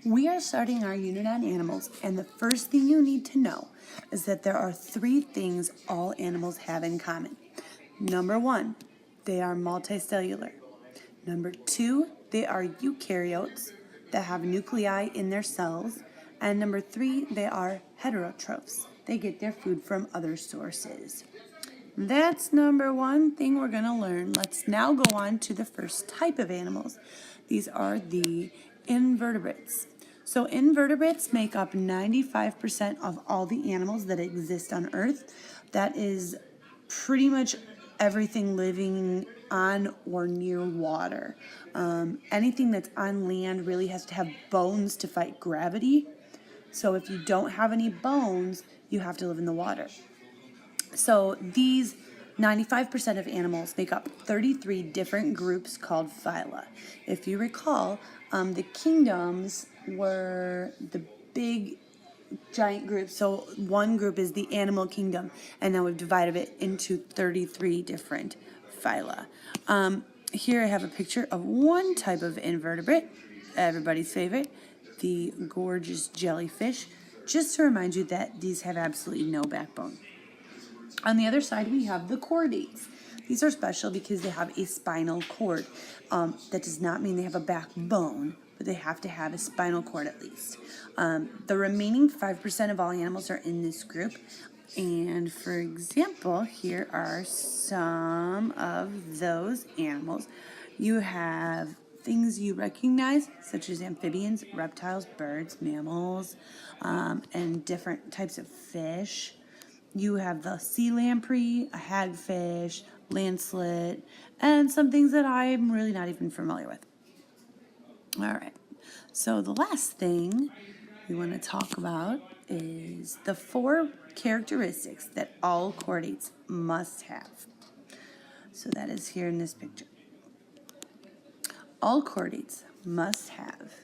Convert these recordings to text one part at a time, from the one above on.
We are starting our unit on animals, and the first thing you need to know is that there are 3 things all animals have in common. Number 1, they are multicellular. Number 2, they are eukaryotes that have nuclei in their cells. And number 3, they are heterotrophs. They get their food from other sources. That's number 1 thing we're going to learn. Let's now go on to the first type of animals. These are the invertebrates. So invertebrates make up 95% of all the animals that exist on Earth. That is pretty much everything living on or near water. Anything that's on land really has to have bones to fight gravity. So if you don't have any bones, you have to live in the water. So these 95% of animals make up 33 different groups called phyla. If you recall, the kingdoms were the big giant groups. So one group is the animal kingdom, and then we've divided it into 33 different phyla. Here I have a picture of one type of invertebrate, everybody's favorite, the gorgeous jellyfish, just to remind you that these have absolutely no backbone. On the other side, we have the chordates. These are special because they have a spinal cord. That does not mean they have a backbone, but they have to have a spinal cord at least. The remaining 5% of all animals are in this group. And for example, here are some of those animals. You have things you recognize, such as amphibians, reptiles, birds, mammals, and different types of fish. You have the sea lamprey, a hagfish, lancelet, and some things that I'm really not even familiar with. All right, so the last thing we want to talk about is the 4 characteristics that all chordates must have. So that is here in this picture. All chordates must have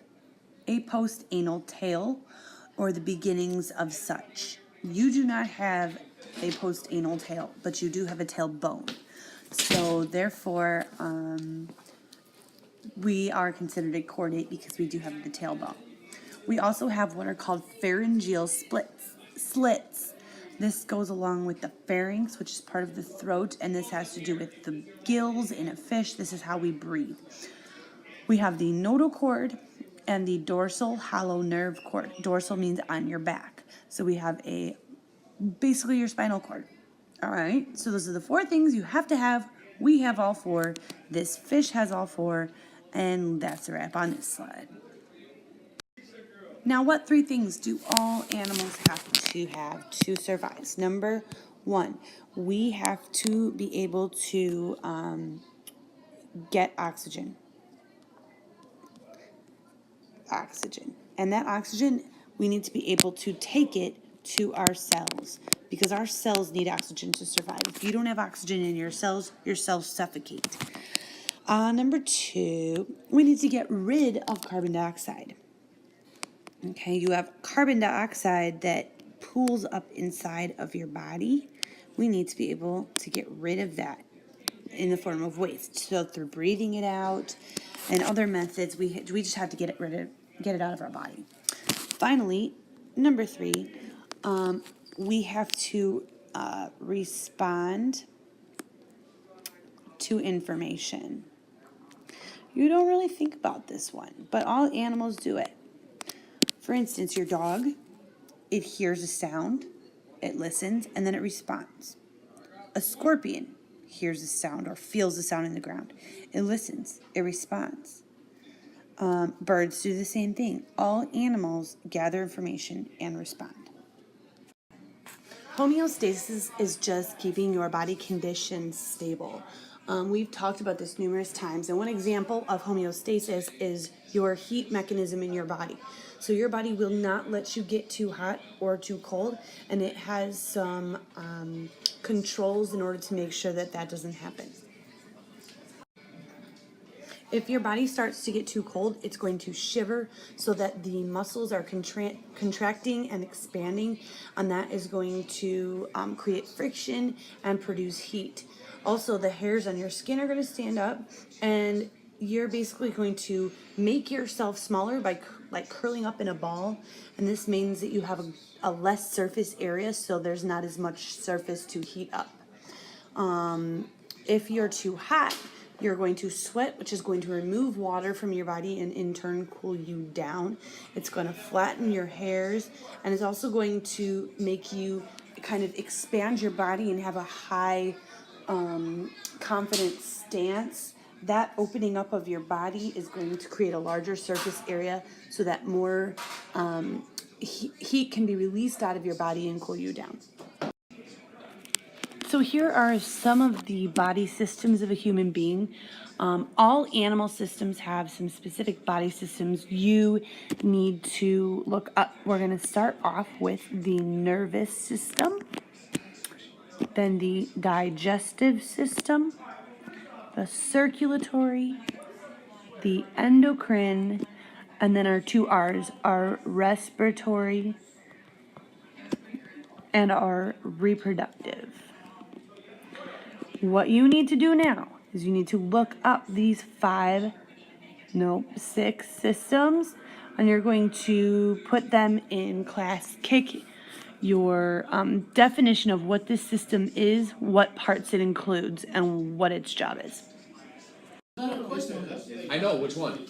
a post-anal tail or the beginnings of such. You do not have a post-anal tail, but you do have a tail bone. So therefore, we are considered a chordate because we do have the tail bone. We also have what are called pharyngeal slits. This goes along with the pharynx, which is part of the throat, and this has to do with the gills in a fish. This is how we breathe. We have the notochord and the dorsal hollow nerve cord. Dorsal means on your back. So we have basically your spinal cord. All right, so those are the 4 things you have to have. We have all 4. This fish has all 4, and that's a wrap on this slide. Now, what 3 things do all animals have to survive? Number 1, we have to be able to get oxygen. And that oxygen, we need to be able to take it to our cells because our cells need oxygen to survive. If you don't have oxygen in your cells suffocate. Number 2, we need to get rid of carbon dioxide. Okay, you have carbon dioxide that pools up inside of your body. We need to be able to get rid of that in the form of waste. So through breathing it out and other methods, we just have to get it out of our body. Finally, number 3, we have to respond to information. You don't really think about this one, but all animals do it. For instance, your dog, it hears a sound, it listens, and then it responds. A scorpion hears a sound or feels a sound in the ground. It listens, it responds. Birds do the same thing. All animals gather information and respond. Homeostasis is just keeping your body conditions stable. We've talked about this numerous times, and one example of homeostasis is your heat mechanism in your body. So your body will not let you get too hot or too cold, and it has some controls in order to make sure that doesn't happen. If your body starts to get too cold, it's going to shiver so that the muscles are contracting and expanding, and that is going to create friction and produce heat. Also, the hairs on your skin are going to stand up, and you're basically going to make yourself smaller by like curling up in a ball, and this means that you have a less surface area, so there's not as much surface to heat up. If you're too hot, you're going to sweat, which is going to remove water from your body and in turn cool you down. It's going to flatten your hairs, and it's also going to make you kind of expand your body and have a high confident stance. That opening up of your body is going to create a larger surface area so that more heat can be released out of your body and cool you down. So here are some of the body systems of a human being. All animal systems have some specific body systems you need to look up. We're going to start off with the nervous system, then the digestive system, the circulatory, the endocrine, and then our two R's, our respiratory and our reproductive. What you need to do now is you need to look up these 6 systems, and you're going to put them in class. Kick your definition of what this system is, what parts it includes, and what its job is. I know, which one?